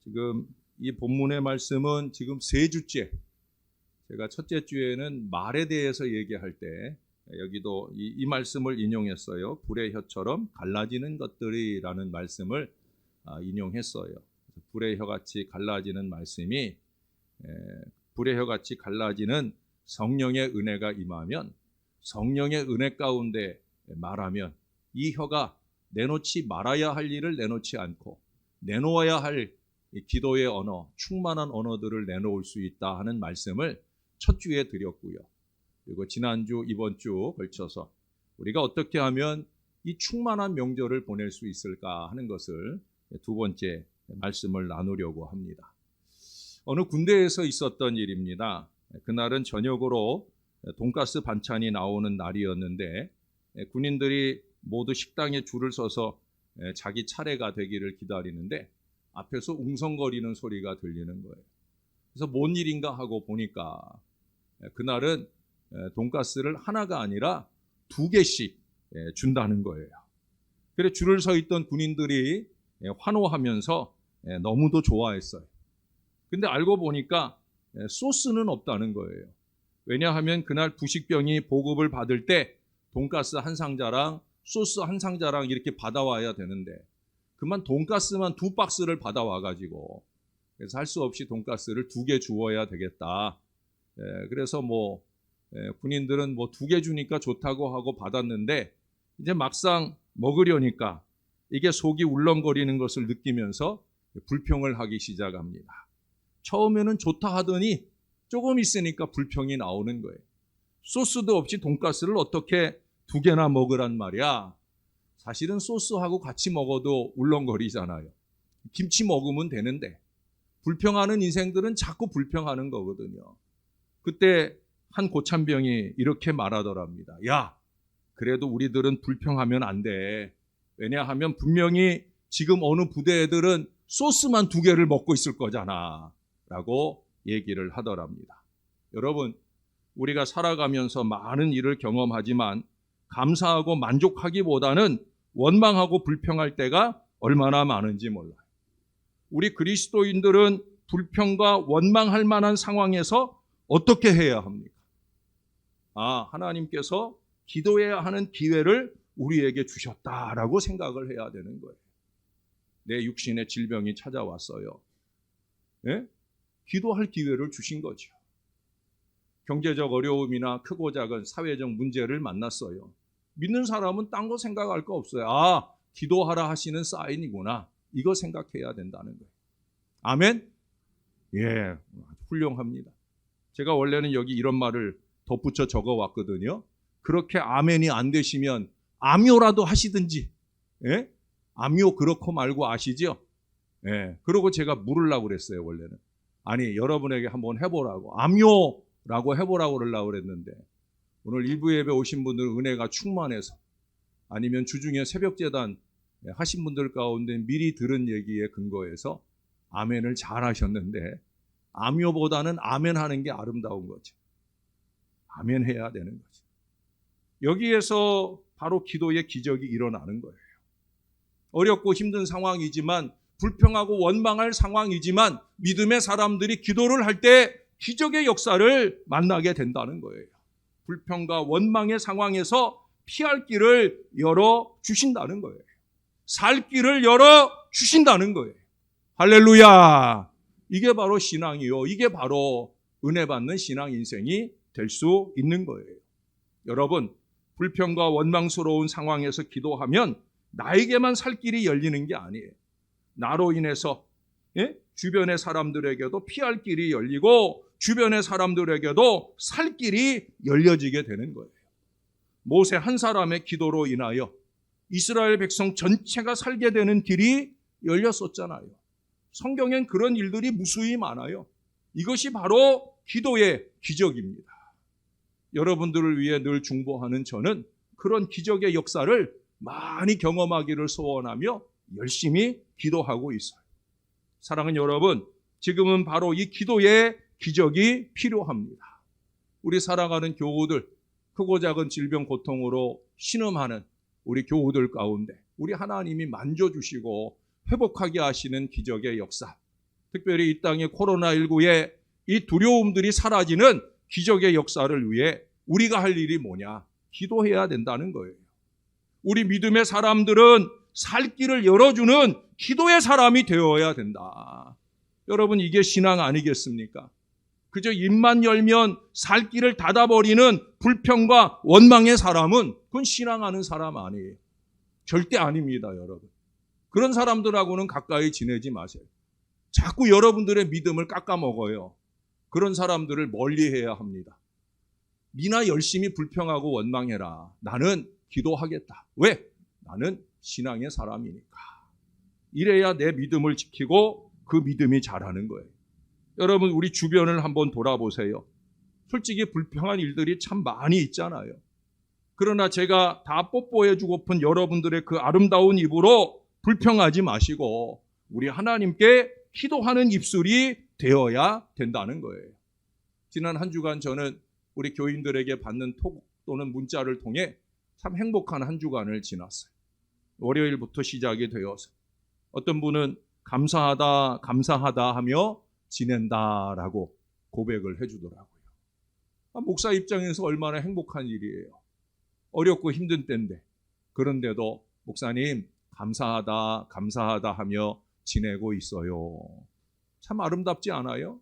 지금 이 본문의 말씀은 지금 세 주째, 제가 첫째 주에는 말에 대해서 얘기할 때 여기도 이 말씀을 인용했어요. 불의 혀처럼 갈라지는 것들이라는 말씀을 인용했어요. 불의 혀같이 갈라지는 말씀이 불의 혀같이 갈라지는 성령의 은혜가 임하면, 성령의 은혜 가운데 말하면 이 혀가 내놓지 말아야 할 일을 내놓지 않고 내놓아야 할 기도의 언어, 충만한 언어들을 내놓을 수 있다 하는 말씀을 첫 주에 드렸고요. 그리고 지난주, 이번 주 걸쳐서 우리가 어떻게 하면 이 충만한 명절을 보낼 수 있을까 하는 것을 두 번째 말씀을 나누려고 합니다. 어느 군대에서 있었던 일입니다. 그날은 저녁으로 돈가스 반찬이 나오는 날이었는데 군인들이 모두 식당에 줄을 서서 자기 차례가 되기를 기다리는데 앞에서 웅성거리는 소리가 들리는 거예요. 그래서 뭔 일인가 하고 보니까 그날은 돈가스를 하나가 아니라 2개씩 준다는 거예요. 그래서 줄을 서 있던 군인들이 환호하면서 너무도 좋아했어요. 근데 알고 보니까 소스는 없다는 거예요. 왜냐하면 그날 부식병이 보급을 받을 때 돈가스 한 상자랑 소스 한 상자랑 이렇게 받아와야 되는데 그만 돈가스만 2박스를 받아와가지고 그래서 할 수 없이 돈가스를 2개 주어야 되겠다. 그래서 군인들은 2개 주니까 좋다고 하고 받았는데 이제 막상 먹으려니까 이게 속이 울렁거리는 것을 느끼면서 불평을 하기 시작합니다. 처음에는 좋다 하더니 조금 있으니까 불평이 나오는 거예요. 소스도 없이 돈가스를 어떻게 2개나 먹으란 말이야. 사실은 소스하고 같이 먹어도 울렁거리잖아요. 김치 먹으면 되는데 불평하는 인생들은 자꾸 불평하는 거거든요. 그때 한 고참병이 이렇게 말하더랍니다. 야, 그래도 우리들은 불평하면 안 돼. 왜냐하면 분명히 지금 어느 부대 애들은 소스만 2개를 먹고 있을 거잖아 라고 얘기를 하더랍니다. 여러분, 우리가 살아가면서 많은 일을 경험하지만 감사하고 만족하기보다는 원망하고 불평할 때가 얼마나 많은지 몰라요. 우리 그리스도인들은 불평과 원망할 만한 상황에서 어떻게 해야 합니까? 하나님께서 기도해야 하는 기회를 우리에게 주셨다라고 생각을 해야 되는 거예요. 내 육신의 질병이 찾아왔어요. 기도할 기회를 주신 거죠. 경제적 어려움이나 크고 작은 사회적 문제를 만났어요. 믿는 사람은 딴 거 생각할 거 없어요. 기도하라 하시는 사인이구나. 이거 생각해야 된다는 거예요. 아멘? 예, 훌륭합니다. 제가 원래는 여기 이런 말을 덧붙여 적어왔거든요. 그렇게 아멘이 안 되시면 암요라도 하시든지. 예? 암요 그렇고 말고 아시죠? 예. 그러고 제가 물으려고 그랬어요, 원래는. 아니, 여러분에게 한번 해보라고. 암요라고 해보라고 그러려고 그랬는데 오늘 일부 예배 오신 분들 은혜가 충만해서 아니면 주중에 새벽재단 하신 분들 가운데 미리 들은 얘기에 근거해서 아멘을 잘 하셨는데 암요보다는 아멘 하는 게 아름다운 거죠. 아멘 해야 되는 거죠. 여기에서 바로 기도의 기적이 일어나는 거예요. 어렵고 힘든 상황이지만 불평하고 원망할 상황이지만 믿음의 사람들이 기도를 할 때 기적의 역사를 만나게 된다는 거예요. 불평과 원망의 상황에서 피할 길을 열어주신다는 거예요. 살 길을 열어주신다는 거예요. 할렐루야! 이게 바로 신앙이요. 이게 바로 은혜 받는 신앙 인생이 될 수 있는 거예요. 여러분, 불평과 원망스러운 상황에서 기도하면 나에게만 살 길이 열리는 게 아니에요. 나로 인해서 주변의 사람들에게도 피할 길이 열리고 주변의 사람들에게도 살 길이 열려지게 되는 거예요. 모세 한 사람의 기도로 인하여 이스라엘 백성 전체가 살게 되는 길이 열렸었잖아요. 성경엔 그런 일들이 무수히 많아요. 이것이 바로 기도의 기적입니다. 여러분들을 위해 늘 중보하는 저는 그런 기적의 역사를 많이 경험하기를 소원하며 열심히 기도하고 있어요. 사랑하는 여러분, 지금은 바로 이 기도의 기적이 필요합니다. 우리 살아가는 교우들, 크고 작은 질병 고통으로 신음하는 우리 교우들 가운데 우리 하나님이 만져주시고 회복하게 하시는 기적의 역사, 특별히 이 땅의 코로나19의 이 두려움들이 사라지는 기적의 역사를 위해 우리가 할 일이 뭐냐? 기도해야 된다는 거예요. 우리 믿음의 사람들은 살 길을 열어주는 기도의 사람이 되어야 된다. 여러분, 이게 신앙 아니겠습니까? 그저 입만 열면 살 길을 닫아버리는 불평과 원망의 사람은 그건 신앙하는 사람 아니에요. 절대 아닙니다, 여러분. 그런 사람들하고는 가까이 지내지 마세요. 자꾸 여러분들의 믿음을 깎아먹어요. 그런 사람들을 멀리해야 합니다. 니나 열심히 불평하고 원망해라. 나는 기도하겠다. 왜? 나는 신앙의 사람이니까. 이래야 내 믿음을 지키고 그 믿음이 자라는 거예요. 여러분, 우리 주변을 한번 돌아보세요. 솔직히 불평한 일들이 참 많이 있잖아요. 그러나 제가 다 뽀뽀해주고픈 여러분들의 그 아름다운 입으로 불평하지 마시고 우리 하나님께 기도하는 입술이 되어야 된다는 거예요. 지난 한 주간 저는 우리 교인들에게 받는 톡 또는 문자를 통해 참 행복한 한 주간을 지났어요. 월요일부터 시작이 되어서 어떤 분은 감사하다 하며 지낸다라고 고백을 해주더라고요. 목사 입장에서 얼마나 행복한 일이에요. 어렵고 힘든 때인데 그런데도 목사님 감사하다 하며 지내고 있어요. 참 아름답지 않아요?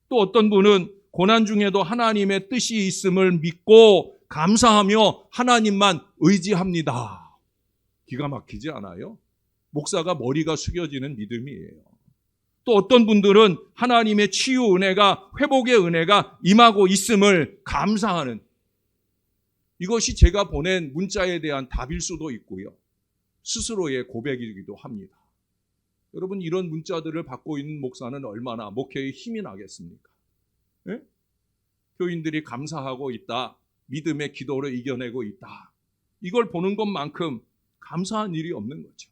또 어떤 분은 고난 중에도 하나님의 뜻이 있음을 믿고 감사하며 하나님만 의지합니다. 기가 막히지 않아요? 목사가 머리가 숙여지는 믿음이에요. 또 어떤 분들은 하나님의 치유 은혜가, 회복의 은혜가 임하고 있음을 감사하는, 이것이 제가 보낸 문자에 대한 답일 수도 있고요. 스스로의 고백이기도 합니다. 여러분, 이런 문자들을 받고 있는 목사는 얼마나 목회에 힘이 나겠습니까? 예? 교인들이 감사하고 있다. 믿음의 기도를 이겨내고 있다. 이걸 보는 것만큼 감사한 일이 없는 거죠.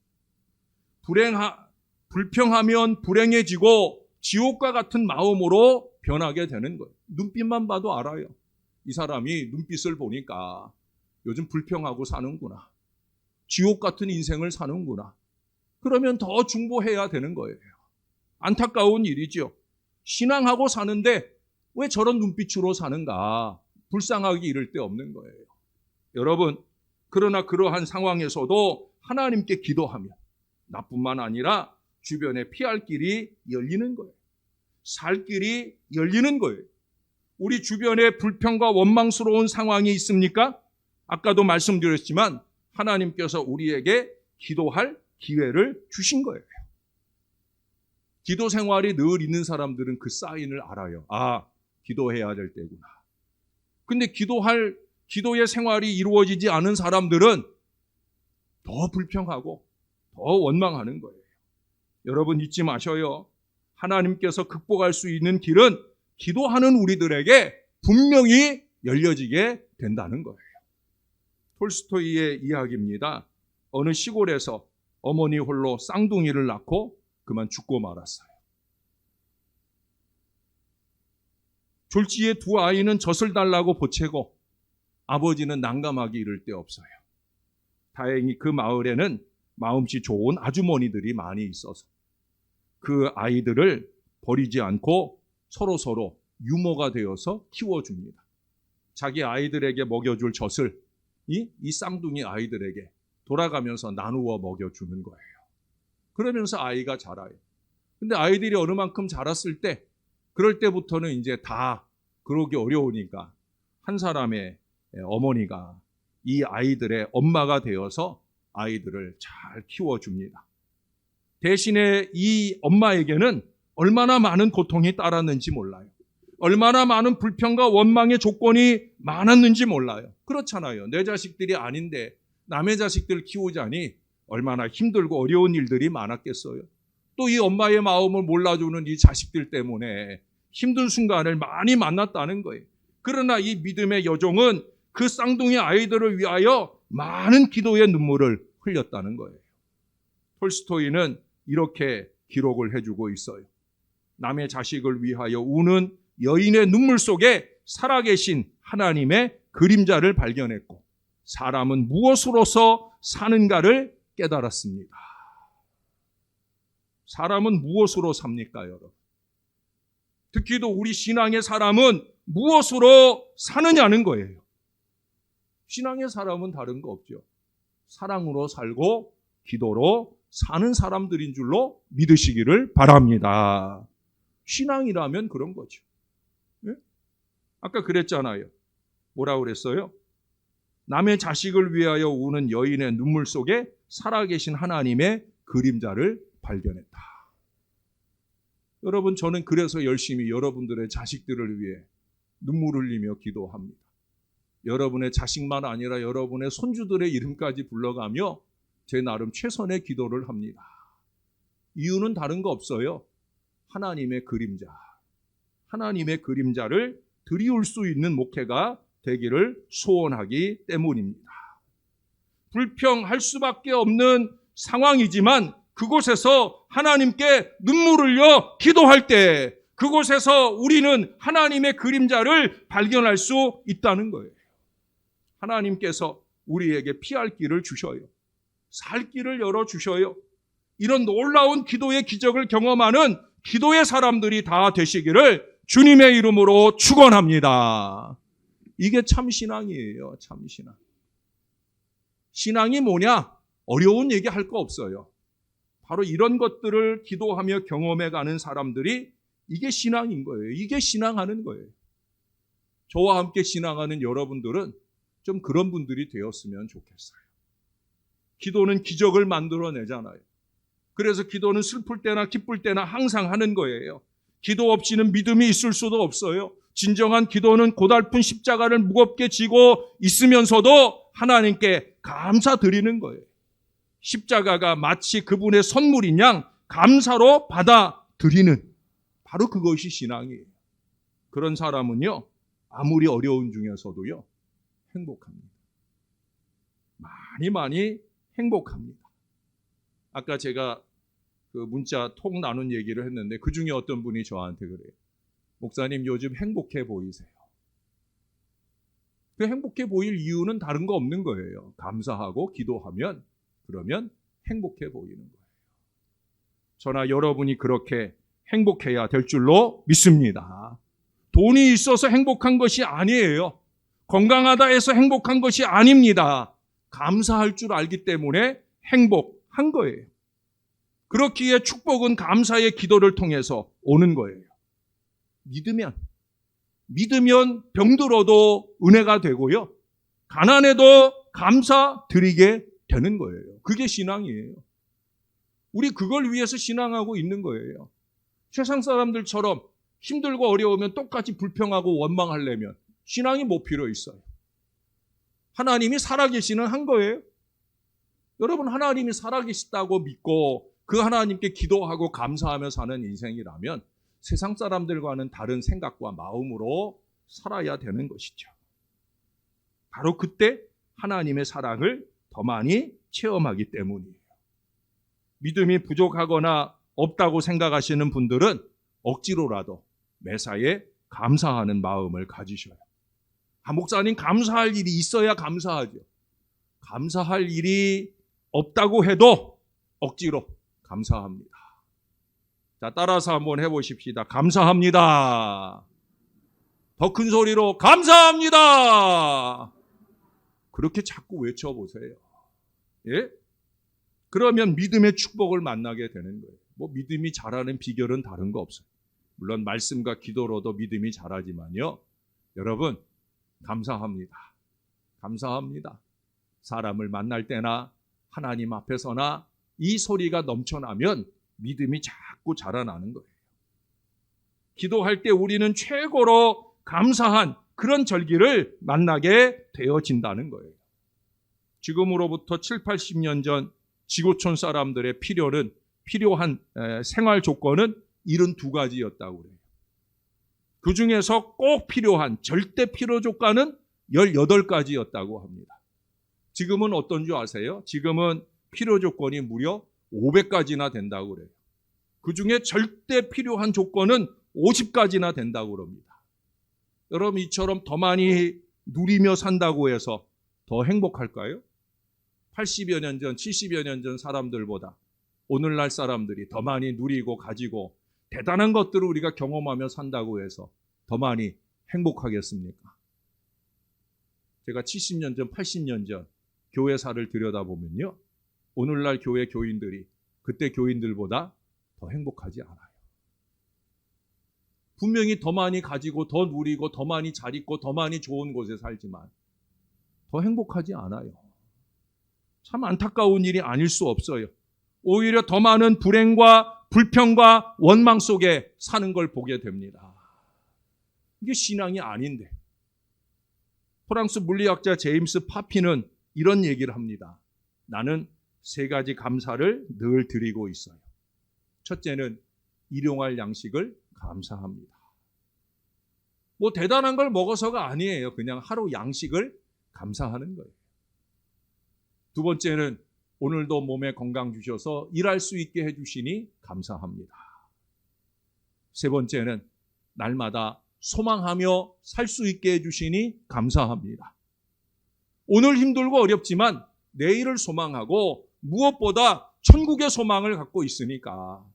불평하면 불행해지고 지옥과 같은 마음으로 변하게 되는 거예요. 눈빛만 봐도 알아요. 이 사람이 눈빛을 보니까 요즘 불평하고 사는구나. 지옥 같은 인생을 사는구나. 그러면 더 중보해야 되는 거예요. 안타까운 일이죠. 신앙하고 사는데 왜 저런 눈빛으로 사는가? 불쌍하기 이를 데 없는 거예요. 여러분, 그러나 그러한 상황에서도 하나님께 기도하면 나뿐만 아니라 주변에 피할 길이 열리는 거예요. 살 길이 열리는 거예요. 우리 주변에 불평과 원망스러운 상황이 있습니까? 아까도 말씀드렸지만 하나님께서 우리에게 기도할 기회를 주신 거예요. 기도 생활이 늘 있는 사람들은 그 사인을 알아요. 아, 기도해야 될 때구나. 근데 기도의 생활이 이루어지지 않은 사람들은 더 불평하고 더 원망하는 거예요. 여러분, 잊지 마셔요. 하나님께서 극복할 수 있는 길은 기도하는 우리들에게 분명히 열려지게 된다는 거예요. 톨스토이의 이야기입니다. 어느 시골에서 어머니 홀로 쌍둥이를 낳고 그만 죽고 말았어요. 졸지에 두 아이는 젖을 달라고 보채고 아버지는 난감하기 이를 데 없어요. 다행히 그 마을에는 마음씨 좋은 아주머니들이 많이 있어서 그 아이들을 버리지 않고 서로 유모가 되어서 키워줍니다. 자기 아이들에게 먹여줄 젖을 이 쌍둥이 아이들에게 돌아가면서 나누어 먹여주는 거예요. 그러면서 아이가 자라요. 근데 아이들이 어느 만큼 자랐을 때, 그럴 때부터는 이제 다 그러기 어려우니까 한 사람의 어머니가 이 아이들의 엄마가 되어서 아이들을 잘 키워줍니다. 대신에 이 엄마에게는 얼마나 많은 고통이 따랐는지 몰라요. 얼마나 많은 불평과 원망의 조건이 많았는지 몰라요. 그렇잖아요. 내 자식들이 아닌데 남의 자식들 키우자니 얼마나 힘들고 어려운 일들이 많았겠어요. 또 이 엄마의 마음을 몰라주는 이 자식들 때문에 힘든 순간을 많이 만났다는 거예요. 그러나 이 믿음의 여종은 그 쌍둥이 아이들을 위하여 많은 기도의 눈물을 흘렸다는 거예요. 톨스토이는 이렇게 기록을 해주고 있어요. 남의 자식을 위하여 우는 여인의 눈물 속에 살아계신 하나님의 그림자를 발견했고 사람은 무엇으로서 사는가를 깨달았습니다. 사람은 무엇으로 삽니까, 여러분? 특히도 우리 신앙의 사람은 무엇으로 사느냐는 거예요. 신앙의 사람은 다른 거 없죠. 사랑으로 살고 기도로 사는 사람들인 줄로 믿으시기를 바랍니다. 신앙이라면 그런 거죠. 네? 아까 그랬잖아요. 뭐라고 그랬어요? 남의 자식을 위하여 우는 여인의 눈물 속에 살아계신 하나님의 그림자를 발견했다. 여러분, 저는 그래서 열심히 여러분들의 자식들을 위해 눈물 흘리며 기도합니다. 여러분의 자식만 아니라 여러분의 손주들의 이름까지 불러가며 제 나름 최선의 기도를 합니다. 이유는 다른 거 없어요. 하나님의 그림자, 하나님의 그림자를 드리울 수 있는 목회가 되기를 소원하기 때문입니다. 불평할 수밖에 없는 상황이지만 그곳에서 하나님께 눈물 흘려 기도할 때 그곳에서 우리는 하나님의 그림자를 발견할 수 있다는 거예요. 하나님께서 우리에게 피할 길을 주셔요. 살 길을 열어주셔요. 이런 놀라운 기도의 기적을 경험하는 기도의 사람들이 다 되시기를 주님의 이름으로 축원합니다. 이게 참 신앙이에요. 참 신앙. 신앙이 뭐냐? 어려운 얘기 할 거 없어요. 바로 이런 것들을 기도하며 경험해가는 사람들이 이게 신앙인 거예요. 이게 신앙하는 거예요. 저와 함께 신앙하는 여러분들은 좀 그런 분들이 되었으면 좋겠어요. 기도는 기적을 만들어내잖아요. 그래서 기도는 슬플 때나 기쁠 때나 항상 하는 거예요. 기도 없이는 믿음이 있을 수도 없어요. 진정한 기도는 고달픈 십자가를 무겁게 지고 있으면서도 하나님께 감사드리는 거예요. 십자가가 마치 그분의 선물인 양 감사로 받아들이는 바로 그것이 신앙이에요. 그런 사람은요, 아무리 어려운 중에서도요, 행복합니다. 많이 행복합니다. 아까 제가 그 문자 톡 나눈 얘기를 했는데 그 중에 어떤 분이 저한테 그래요. 목사님, 요즘 행복해 보이세요. 그 행복해 보일 이유는 다른 거 없는 거예요. 감사하고 기도하면 그러면 행복해 보이는 거예요. 저나 여러분이 그렇게 행복해야 될 줄로 믿습니다. 돈이 있어서 행복한 것이 아니에요. 건강하다 해서 행복한 것이 아닙니다. 감사할 줄 알기 때문에 행복한 거예요. 그렇기에 축복은 감사의 기도를 통해서 오는 거예요. 믿으면 병들어도 은혜가 되고요. 가난해도 감사드리게 되는 거예요. 그게 신앙이에요. 우리 그걸 위해서 신앙하고 있는 거예요. 세상 사람들처럼 힘들고 어려우면 똑같이 불평하고 원망하려면 신앙이 뭐 필요 있어요? 하나님이 살아계시는 한 거예요. 여러분, 하나님이 살아계시다고 믿고 그 하나님께 기도하고 감사하며 사는 인생이라면 세상 사람들과는 다른 생각과 마음으로 살아야 되는 것이죠. 바로 그때 하나님의 사랑을 더 많이 체험하기 때문이에요. 믿음이 부족하거나 없다고 생각하시는 분들은 억지로라도 매사에 감사하는 마음을 가지셔요. 목사님, 감사할 일이 있어야 감사하죠. 감사할 일이 없다고 해도 억지로 감사합니다. 자, 따라서 한번 해보십시다. 감사합니다. 더 큰 소리로 감사합니다. 그렇게 자꾸 외쳐보세요. 예? 그러면 믿음의 축복을 만나게 되는 거예요. 뭐 믿음이 자라는 비결은 다른 거 없어요. 물론 말씀과 기도로도 믿음이 자라지만요. 여러분, 감사합니다. 감사합니다. 사람을 만날 때나 하나님 앞에서나 이 소리가 넘쳐나면 믿음이 자꾸 자라나는 거예요. 기도할 때 우리는 최고로 감사한 그런 절기를 만나게 되어진다는 거예요. 지금으로부터 7, 80년 전 지구촌 사람들의 필요한 생활 조건은 72가지였다고 그래요. 그 중에서 꼭 필요한 절대 필요 조건은 18가지였다고 합니다. 지금은 어떤 줄 아세요? 지금은 필요 조건이 무려 500가지나 된다고 그래요. 그 중에 절대 필요한 조건은 50가지나 된다고 그럽니다. 여러분, 이처럼 더 많이 누리며 산다고 해서 더 행복할까요? 80여 년 전, 70여 년 전 사람들보다 오늘날 사람들이 더 많이 누리고 가지고 대단한 것들을 우리가 경험하며 산다고 해서 더 많이 행복하겠습니까? 제가 70년 전, 80년 전 교회사를 들여다보면요, 오늘날 교회 교인들이 그때 교인들보다 더 행복하지 않아요. 분명히 더 많이 가지고 더 누리고 더 많이 잘 있고 더 많이 좋은 곳에 살지만 더 행복하지 않아요. 참 안타까운 일이 아닐 수 없어요. 오히려 더 많은 불행과 불평과 원망 속에 사는 걸 보게 됩니다. 이게 신앙이 아닌데. 프랑스 물리학자 제임스 파피는 이런 얘기를 합니다. 나는 3가지 감사를 늘 드리고 있어요. 첫째는 일용할 양식을 감사합니다. 뭐 대단한 걸 먹어서가 아니에요. 그냥 하루 양식을 감사하는 거예요. 두 번째는 오늘도 몸에 건강 주셔서 일할 수 있게 해주시니 감사합니다. 세 번째는 날마다 소망하며 살 수 있게 해주시니 감사합니다. 오늘 힘들고 어렵지만 내일을 소망하고 무엇보다 천국의 소망을 갖고 있으니까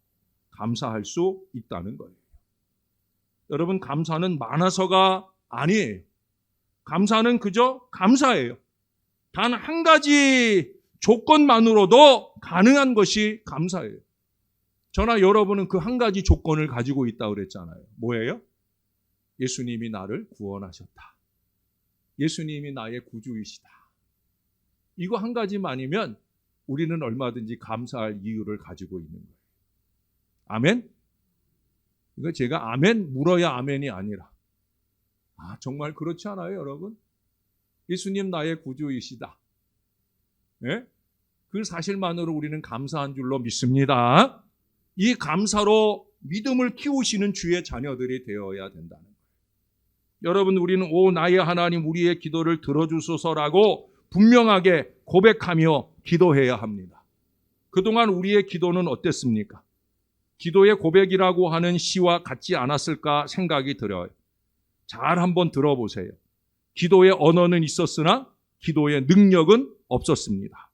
감사할 수 있다는 거예요. 여러분, 감사는 많아서가 아니에요. 감사는 그저 감사예요. 단 한 가지 조건만으로도 가능한 것이 감사예요. 저나 여러분은 그 한 가지 조건을 가지고 있다고 그랬잖아요. 뭐예요? 예수님이 나를 구원하셨다. 예수님이 나의 구주이시다. 이거 한 가지만이면 우리는 얼마든지 감사할 이유를 가지고 있는 거예요. 아멘? 이거 제가 아멘 물어야 아멘이 아니라, 정말 그렇지 않아요, 여러분? 예수님 나의 구주이시다. 예? 그 사실만으로 우리는 감사한 줄로 믿습니다. 이 감사로 믿음을 키우시는 주의 자녀들이 되어야 된다는 거예요. 여러분, 우리는 오 나의 하나님 우리의 기도를 들어주소서라고 분명하게 고백하며 기도해야 합니다. 그동안 우리의 기도는 어땠습니까? 기도의 고백이라고 하는 시와 같지 않았을까 생각이 들어요. 잘 한번 들어보세요. 기도의 언어는 있었으나 기도의 능력은 없었습니다.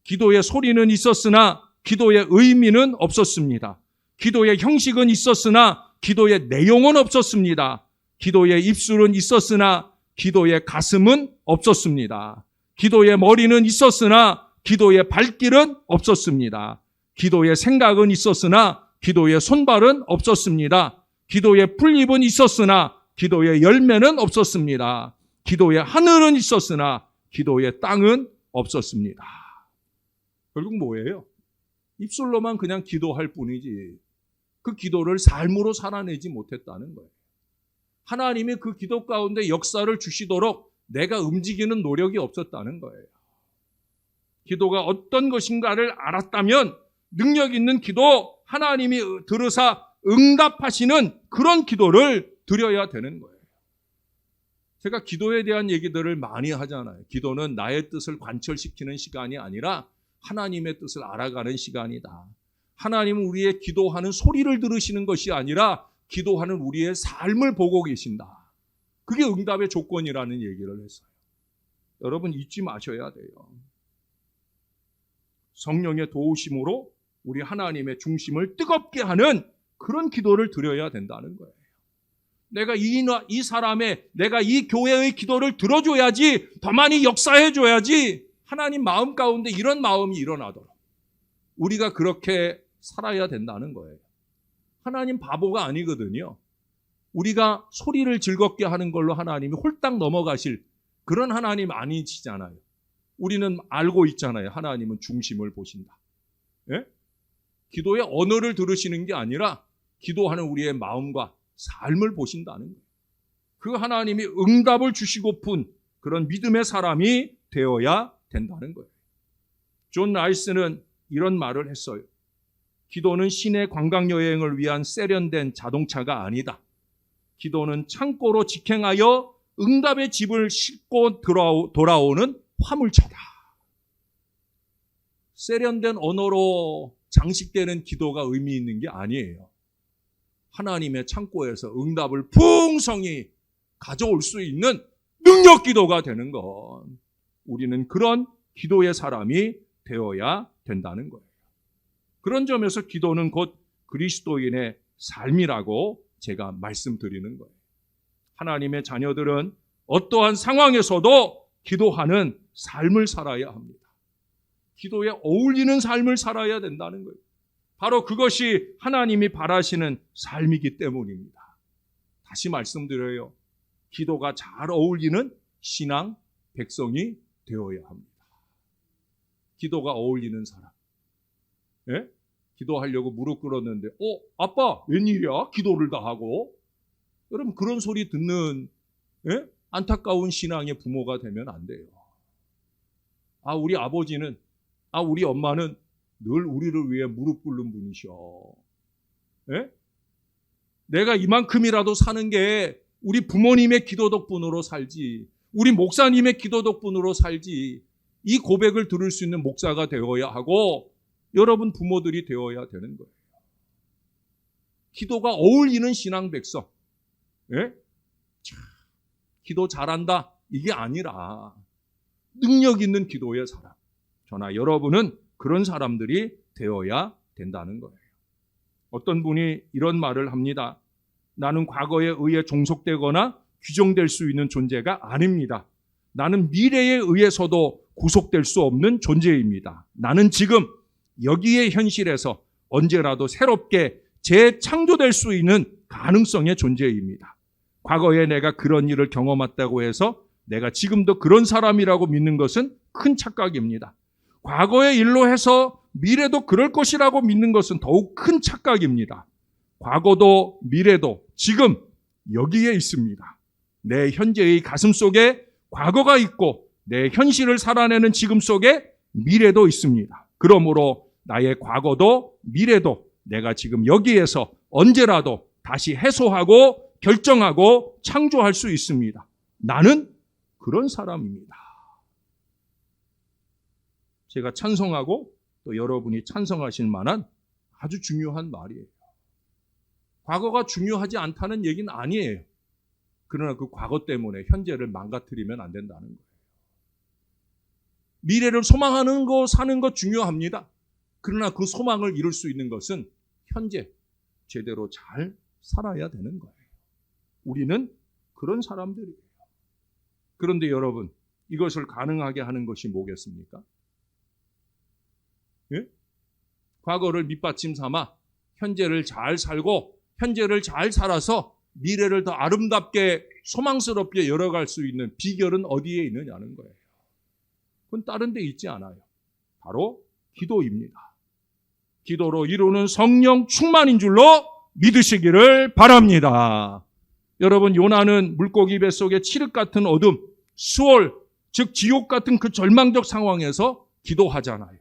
기도의 소리는 있었으나 기도의 의미는 없었습니다. 기도의 형식은 있었으나 기도의 내용은 없었습니다. 기도의 입술은 있었으나 기도의 가슴은 없었습니다. 기도의 머리는 있었으나 기도의 발길은 없었습니다. 기도의 생각은 있었으나 기도의 손발은 없었습니다. 기도의 풀잎은 있었으나 기도의 열매는 없었습니다. 기도의 하늘은 있었으나 기도의 땅은 없었습니다. 결국 뭐예요? 입술로만 그냥 기도할 뿐이지 그 기도를 삶으로 살아내지 못했다는 거예요. 하나님이 그 기도 가운데 역사를 주시도록 내가 움직이는 노력이 없었다는 거예요. 기도가 어떤 것인가를 알았다면 능력 있는 기도, 하나님이 들으사 응답하시는 그런 기도를 드려야 되는 거예요. 제가 기도에 대한 얘기들을 많이 하잖아요. 기도는 나의 뜻을 관철시키는 시간이 아니라 하나님의 뜻을 알아가는 시간이다. 하나님은 우리의 기도하는 소리를 들으시는 것이 아니라 기도하는 우리의 삶을 보고 계신다. 그게 응답의 조건이라는 얘기를 했어요. 여러분 잊지 마셔야 돼요. 성령의 도우심으로 우리 하나님의 중심을 뜨겁게 하는 그런 기도를 드려야 된다는 거예요. 내가 이 사람의, 내가 이 교회의 기도를 들어줘야지, 더 많이 역사해줘야지 하나님 마음 가운데 이런 마음이 일어나도록 우리가 그렇게 살아야 된다는 거예요. 하나님 바보가 아니거든요. 우리가 소리를 즐겁게 하는 걸로 하나님이 홀딱 넘어가실 그런 하나님 아니시잖아요. 우리는 알고 있잖아요. 하나님은 중심을 보신다. 예? 기도의 언어를 들으시는 게 아니라 기도하는 우리의 마음과 삶을 보신다는 거예요. 그 하나님이 응답을 주시고픈 그런 믿음의 사람이 되어야 된다는 거예요. 존 라이스는 이런 말을 했어요. 기도는 시내 관광여행을 위한 세련된 자동차가 아니다. 기도는 창고로 직행하여 응답의 집을 싣고 돌아오는 화물차다. 세련된 언어로 장식되는 기도가 의미 있는 게 아니에요. 하나님의 창고에서 응답을 풍성히 가져올 수 있는 능력 기도가 되는 건 우리는 그런 기도의 사람이 되어야 된다는 거예요. 그런 점에서 기도는 곧 그리스도인의 삶이라고 제가 말씀드리는 거예요. 하나님의 자녀들은 어떠한 상황에서도 기도하는 삶을 살아야 합니다. 기도에 어울리는 삶을 살아야 된다는 거예요. 바로 그것이 하나님이 바라시는 삶이기 때문입니다. 다시 말씀드려요. 기도가 잘 어울리는 신앙 백성이 되어야 합니다. 기도가 어울리는 사람. 예? 기도하려고 무릎 꿇었는데 아빠 웬일이야? 기도를 다 하고. 여러분 그런 소리 듣는 안타까운 신앙의 부모가 되면 안 돼요. 우리 아버지는 우리 엄마는 늘 우리를 위해 무릎 꿇는 분이셔. 내가 이만큼이라도 사는 게 우리 부모님의 기도 덕분으로 살지, 우리 목사님의 기도 덕분으로 살지, 이 고백을 들을 수 있는 목사가 되어야 하고 여러분 부모들이 되어야 되는 거예요. 기도가 어울리는 신앙 백성. 기도 잘한다 이게 아니라 능력 있는 기도의 사람. 저나 여러분은 그런 사람들이 되어야 된다는 거예요. 어떤 분이 이런 말을 합니다. 나는 과거에 의해 종속되거나 규정될 수 있는 존재가 아닙니다. 나는 미래에 의해서도 구속될 수 없는 존재입니다. 나는 지금 여기의 현실에서 언제라도 새롭게 재창조될 수 있는 가능성의 존재입니다. 과거에 내가 그런 일을 경험했다고 해서 내가 지금도 그런 사람이라고 믿는 것은 큰 착각입니다. 과거의 일로 해서 미래도 그럴 것이라고 믿는 것은 더욱 큰 착각입니다. 과거도 미래도 지금 여기에 있습니다. 내 현재의 가슴 속에 과거가 있고 내 현실을 살아내는 지금 속에 미래도 있습니다. 그러므로 나의 과거도 미래도 내가 지금 여기에서 언제라도 다시 해소하고 결정하고 창조할 수 있습니다. 나는 그런 사람입니다. 제가 찬성하고 또 여러분이 찬성하실 만한 아주 중요한 말이에요. 과거가 중요하지 않다는 얘기는 아니에요. 그러나 그 과거 때문에 현재를 망가뜨리면 안 된다는 거예요. 미래를 소망하는 거, 사는 거 중요합니다. 그러나 그 소망을 이룰 수 있는 것은 현재 제대로 잘 살아야 되는 거예요. 우리는 그런 사람들이에요. 그런데 여러분, 이것을 가능하게 하는 것이 뭐겠습니까? 과거를 밑받침 삼아 현재를 잘 살고 현재를 잘 살아서 미래를 더 아름답게 소망스럽게 열어갈 수 있는 비결은 어디에 있느냐는 거예요. 그건 다른 데 있지 않아요. 바로 기도입니다. 기도로 이루는 성령 충만인 줄로 믿으시기를 바랍니다. 여러분, 요나는 물고기 뱃속의 칠흑 같은 어둠, 수월, 즉 지옥 같은 그 절망적 상황에서 기도하잖아요.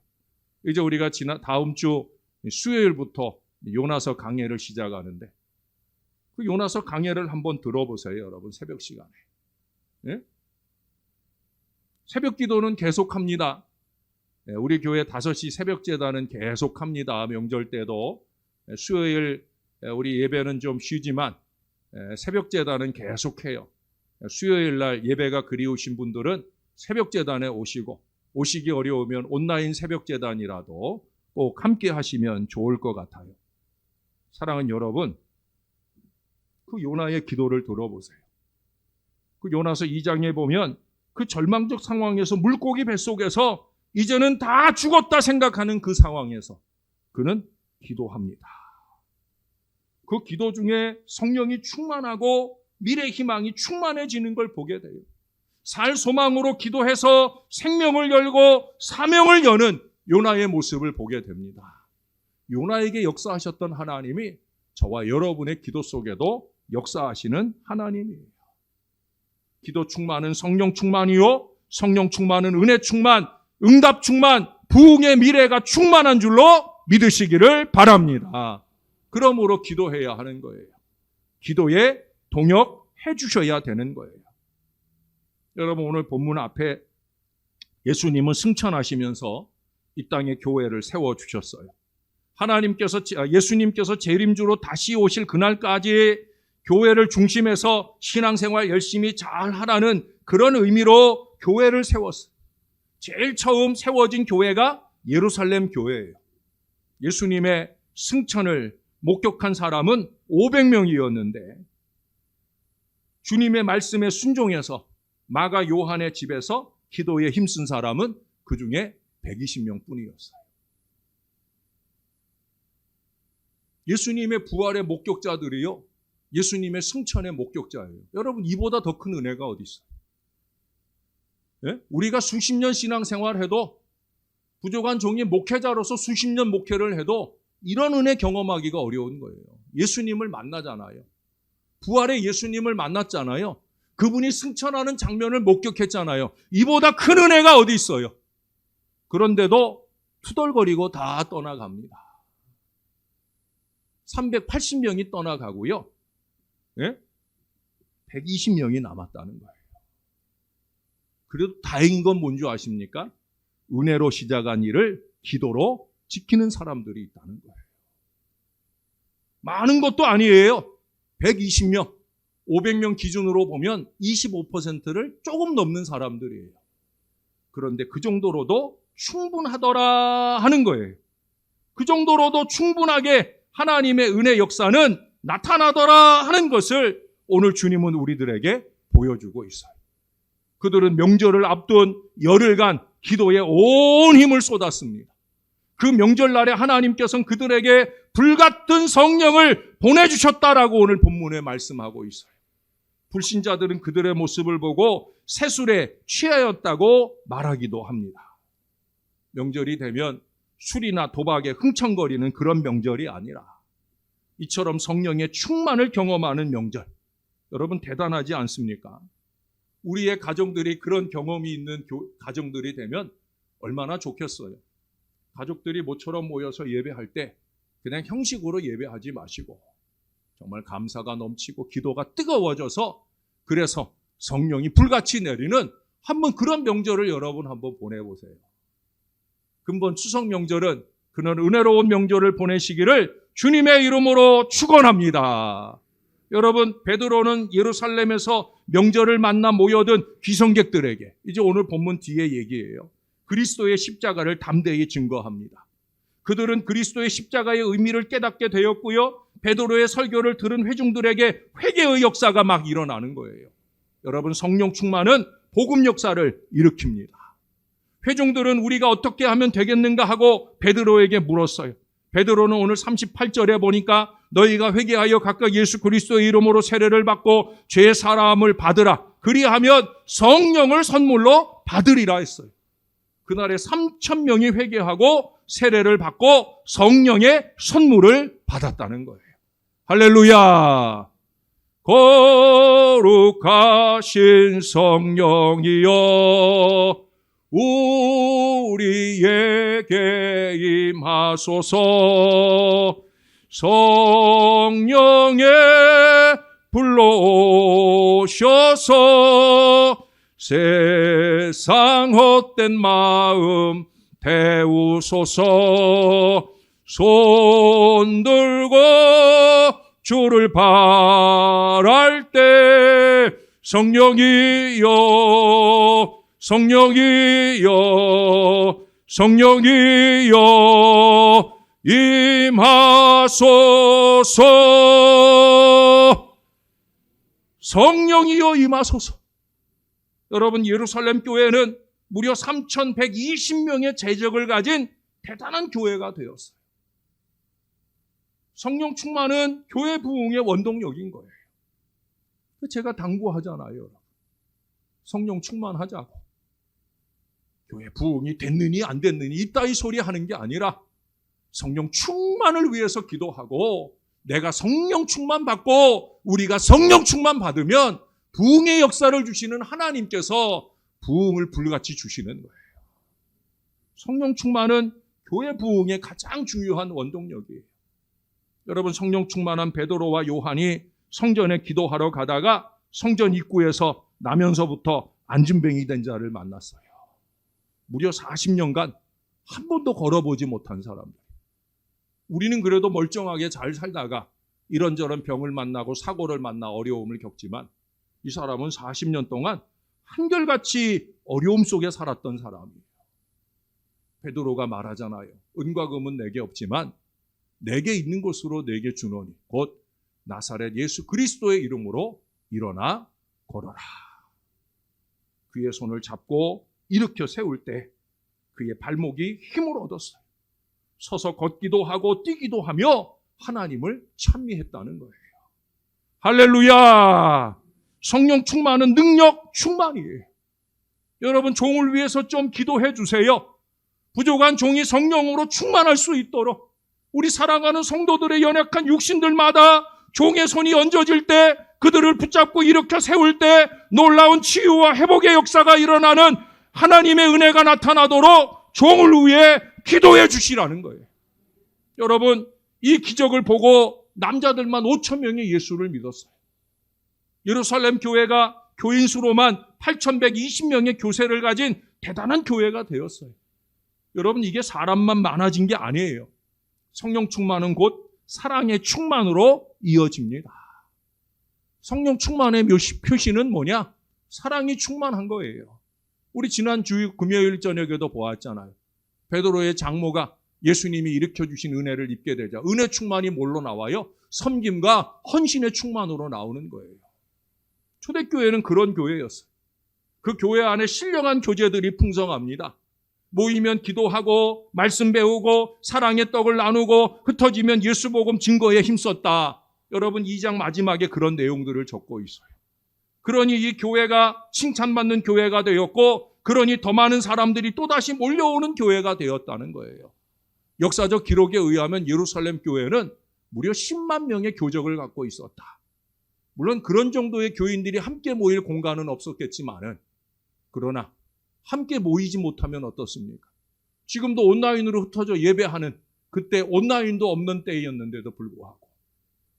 이제 우리가 다음 주 수요일부터 요나서 강해를 시작하는데 그 요나서 강해를 한번 들어보세요. 여러분, 새벽 시간에. 새벽 기도는 계속합니다. 우리 교회 5시 새벽 제단은 계속합니다. 명절 때도. 수요일 우리 예배는 좀 쉬지만 새벽 제단은 계속해요. 수요일 날 예배가 그리우신 분들은 새벽 제단에 오시기 어려우면 온라인 새벽 제단이라도 꼭 함께 하시면 좋을 것 같아요. 사랑하는 여러분, 그 요나의 기도를 들어보세요. 그 요나서 2장에 보면 그 절망적 상황에서 물고기 뱃속에서 이제는 다 죽었다 생각하는 그 상황에서 그는 기도합니다. 그 기도 중에 성령이 충만하고 미래 희망이 충만해지는 걸 보게 돼요. 살 소망으로 기도해서 생명을 열고 사명을 여는 요나의 모습을 보게 됩니다. 요나에게 역사하셨던 하나님이 저와 여러분의 기도 속에도 역사하시는 하나님이에요. 기도 충만은 성령 충만이요, 성령 충만은 은혜 충만, 응답 충만, 부흥의 미래가 충만한 줄로 믿으시기를 바랍니다. 그러므로 기도해야 하는 거예요. 기도에 동역해 주셔야 되는 거예요. 여러분, 오늘 본문 앞에 예수님은 승천하시면서 이 땅에 교회를 세워주셨어요. 예수님께서 재림주로 다시 오실 그날까지 교회를 중심해서 신앙생활 열심히 잘 하라는 그런 의미로 교회를 세웠어요. 제일 처음 세워진 교회가 예루살렘 교회예요. 예수님의 승천을 목격한 사람은 500명이었는데 주님의 말씀에 순종해서 마가 요한의 집에서 기도에 힘쓴 사람은 그 중에 120명 뿐이었어요. 예수님의 부활의 목격자들이요, 예수님의 승천의 목격자예요. 여러분, 이보다 더 큰 은혜가 어디 있어요? 예? 우리가 수십 년 신앙생활해도, 부족한 종이 목회자로서 수십 년 목회를 해도 이런 은혜 경험하기가 어려운 거예요. 예수님을 만나잖아요. 부활의 예수님을 만났잖아요. 그분이 승천하는 장면을 목격했잖아요. 이보다 큰 은혜가 어디 있어요? 그런데도 투덜거리고 다 떠나갑니다. 380명이 떠나가고요, 예? 120명이 남았다는 거예요. 그래도 다행인 건 뭔지 아십니까? 은혜로 시작한 일을 기도로 지키는 사람들이 있다는 거예요. 많은 것도 아니에요. 120명, 500명 기준으로 보면 25%를 조금 넘는 사람들이에요. 그런데 그 정도로도 충분하더라 하는 거예요. 그 정도로도 충분하게 하나님의 은혜 역사는 나타나더라 하는 것을 오늘 주님은 우리들에게 보여주고 있어요. 그들은 명절을 앞둔 열흘간 기도에 온 힘을 쏟았습니다. 그 명절날에 하나님께서는 그들에게 불같은 성령을 보내주셨다라고 오늘 본문에 말씀하고 있어요. 불신자들은 그들의 모습을 보고 세술에 취하였다고 말하기도 합니다. 명절이 되면 술이나 도박에 흥청거리는 그런 명절이 아니라 이처럼 성령의 충만을 경험하는 명절. 여러분, 대단하지 않습니까? 우리의 가정들이 그런 경험이 있는 가정들이 되면 얼마나 좋겠어요. 가족들이 모처럼 모여서 예배할 때 그냥 형식으로 예배하지 마시고 정말 감사가 넘치고 기도가 뜨거워져서, 그래서 성령이 불같이 내리는 한번 그런 명절을 여러분 한번 보내보세요. 근본 추석 명절은 그런 은혜로운 명절을 보내시기를 주님의 이름으로 축원합니다. 여러분, 베드로는 예루살렘에서 명절을 만나 모여든 귀성객들에게, 이제 오늘 본문 뒤에 얘기예요, 그리스도의 십자가를 담대히 증거합니다. 그들은 그리스도의 십자가의 의미를 깨닫게 되었고요, 베드로의 설교를 들은 회중들에게 회개의 역사가 막 일어나는 거예요. 여러분, 성령 충만은 복음 역사를 일으킵니다. 회중들은 우리가 어떻게 하면 되겠는가 하고 베드로에게 물었어요. 베드로는 오늘 38절에 보니까 너희가 회개하여 각각 예수 그리스도의 이름으로 세례를 받고 죄 사함을 받으라. 그리하면 성령을 선물로 받으리라 했어요. 그날에 3,000명이 회개하고 세례를 받고 성령의 선물을 받았다는 거예요. 할렐루야! 거룩하신 성령이여 우리에게 임하소서. 성령에 불러오셔서 세상 헛된 마음 태우소서. 손 들고 주를 바랄 때 성령이여 성령이여 성령이여 임하소서. 성령이여 임하소서. 여러분, 예루살렘 교회는 무려 3,120명의 재적을 가진 대단한 교회가 되었어요. 성령 충만은 교회 부흥의 원동력인 거예요. 제가 당부하잖아요. 성령 충만하자고. 교회 부흥이 됐느니 안 됐느니 이따위 소리 하는 게 아니라 성령 충만을 위해서 기도하고, 내가 성령 충만 받고 우리가 성령 충만 받으면 부흥의 역사를 주시는 하나님께서 부흥을 불같이 주시는 거예요. 성령 충만은 교회 부흥의 가장 중요한 원동력이에요. 여러분, 성령 충만한 베드로와 요한이 성전에 기도하러 가다가 성전 입구에서 나면서부터 안진뱅이 된 자를 만났어요. 무려 40년간 한 번도 걸어보지 못한 사람들. 우리는 그래도 멀쩡하게 잘 살다가 이런저런 병을 만나고 사고를 만나 어려움을 겪지만 이 사람은 40년 동안 한결같이 어려움 속에 살았던 사람이에요. 베드로가 말하잖아요. 은과 금은 내게 없지만 내게 있는 것으로 내게 주노니 곧 나사렛 예수 그리스도의 이름으로 일어나 걸어라. 그의 손을 잡고 일으켜 세울 때 그의 발목이 힘을 얻었어요. 서서 걷기도 하고 뛰기도 하며 하나님을 찬미했다는 거예요. 할렐루야! 성령 충만은 능력 충만이에요. 여러분, 종을 위해서 좀 기도해 주세요. 부족한 종이 성령으로 충만할 수 있도록 우리 사랑하는 성도들의 연약한 육신들마다 종의 손이 얹어질 때, 그들을 붙잡고 일으켜 세울 때 놀라운 치유와 회복의 역사가 일어나는 하나님의 은혜가 나타나도록 종을 위해 기도해 주시라는 거예요. 여러분, 이 기적을 보고 남자들만 5천 명이 예수를 믿었어요. 예루살렘 교회가 교인 수로만 8,120명의 교세를 가진 대단한 교회가 되었어요. 여러분, 이게 사람만 많아진 게 아니에요. 성령 충만은 곧 사랑의 충만으로 이어집니다. 성령 충만의 표시는 뭐냐? 사랑이 충만한 거예요. 우리 지난 주일 금요일 저녁에도 보았잖아요. 베드로의 장모가 예수님이 일으켜 주신 은혜를 입게 되자 은혜 충만이 뭘로 나와요? 섬김과 헌신의 충만으로 나오는 거예요. 초대교회는 그런 교회였어요. 그 교회 안에 신령한 교제들이 풍성합니다. 모이면 기도하고 말씀 배우고 사랑의 떡을 나누고 흩어지면 예수 복음 증거에 힘썼다. 여러분, 2장 마지막에 그런 내용들을 적고 있어요. 그러니 이 교회가 칭찬받는 교회가 되었고, 그러니 더 많은 사람들이 또다시 몰려오는 교회가 되었다는 거예요. 역사적 기록에 의하면 예루살렘 교회는 무려 10만 명의 교적을 갖고 있었다. 물론 그런 정도의 교인들이 함께 모일 공간은 없었겠지만은, 그러나 함께 모이지 못하면 어떻습니까? 지금도 온라인으로 흩어져 예배하는, 그때 온라인도 없는 때였는데도 불구하고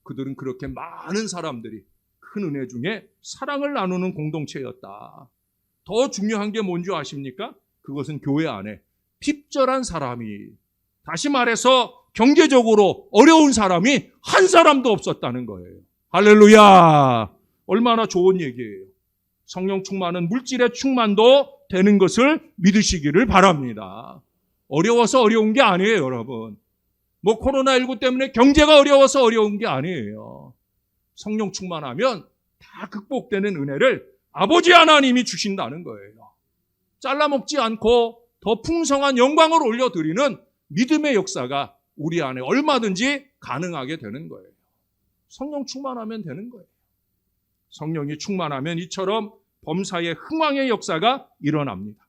그들은 그렇게 많은 사람들이 큰 은혜 중에 사랑을 나누는 공동체였다. 더 중요한 게 뭔지 아십니까? 그것은 교회 안에 핍절한 사람이, 다시 말해서 경제적으로 어려운 사람이 한 사람도 없었다는 거예요. 할렐루야! 얼마나 좋은 얘기예요. 성령 충만은 물질의 충만도 되는 것을 믿으시기를 바랍니다. 어려워서 어려운 게 아니에요, 여러분. 뭐 코로나19 때문에 경제가 어려워서 어려운 게 아니에요. 성령 충만하면 다 극복되는 은혜를 아버지 하나님이 주신다는 거예요. 잘라먹지 않고 더 풍성한 영광을 올려드리는 믿음의 역사가 우리 안에 얼마든지 가능하게 되는 거예요. 성령 충만하면 되는 거예요. 성령이 충만하면 이처럼 범사의 흥왕의 역사가 일어납니다.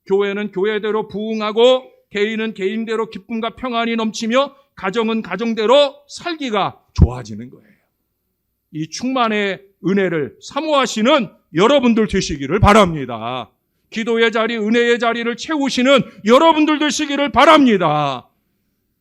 교회는 교회대로 부흥하고 개인은 개인대로 기쁨과 평안이 넘치며 가정은 가정대로 살기가 좋아지는 거예요. 이 충만의 은혜를 사모하시는 여러분들 되시기를 바랍니다. 기도의 자리, 은혜의 자리를 채우시는 여러분들 되시기를 바랍니다.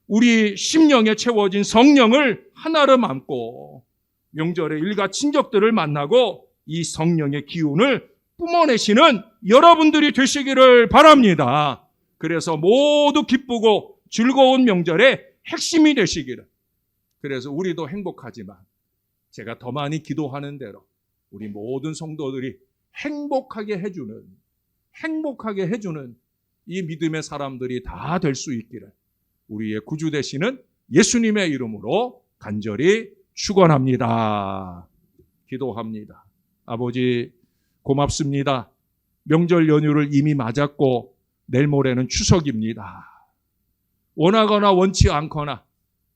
우리 심령에 채워진 성령을 하나로 안고 명절에 일가 친척들을 만나고 이 성령의 기운을 뿜어내시는 여러분들이 되시기를 바랍니다. 그래서 모두 기쁘고 즐거운 명절의 핵심이 되시기를. 그래서 우리도 행복하지만 제가 더 많이 기도하는 대로 우리 모든 성도들이 행복하게 해주는 이 믿음의 사람들이 다 될 수 있기를 우리의 구주 되시는 예수님의 이름으로 간절히 축원합니다. 기도합니다. 아버지, 고맙습니다. 명절 연휴를 이미 맞았고 내일 모레는 추석입니다. 원하거나 원치 않거나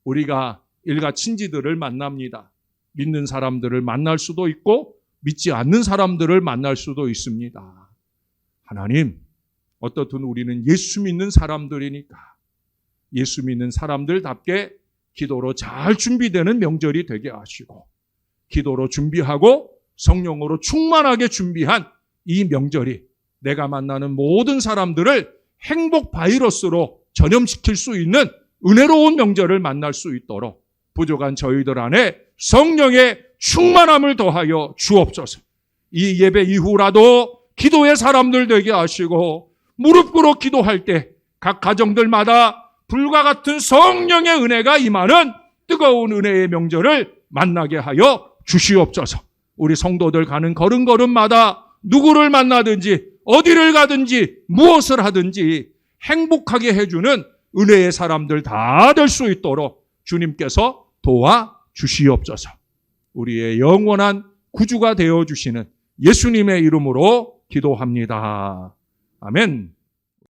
우리가 일가 친지들을 만납니다. 믿는 사람들을 만날 수도 있고 믿지 않는 사람들을 만날 수도 있습니다. 하나님, 어떻든 우리는 예수 믿는 사람들이니까 예수 믿는 사람들답게 기도로 잘 준비되는 명절이 되게 하시고, 기도로 준비하고 성령으로 충만하게 준비한 이 명절이 내가 만나는 모든 사람들을 행복 바이러스로 전염시킬 수 있는 은혜로운 명절을 만날 수 있도록 부족한 저희들 안에 성령의 충만함을 더하여 주옵소서. 이 예배 이후라도 기도의 사람들 되게 하시고, 무릎 꿇어 기도할 때 각 가정들마다 불과 같은 성령의 은혜가 임하는 뜨거운 은혜의 명절을 만나게 하여 주시옵소서. 우리 성도들 가는 걸음걸음마다 누구를 만나든지 어디를 가든지 무엇을 하든지 행복하게 해주는 은혜의 사람들 다 될 수 있도록 주님께서 도와주시옵소서. 우리의 영원한 구주가 되어주시는 예수님의 이름으로 기도합니다. 아멘.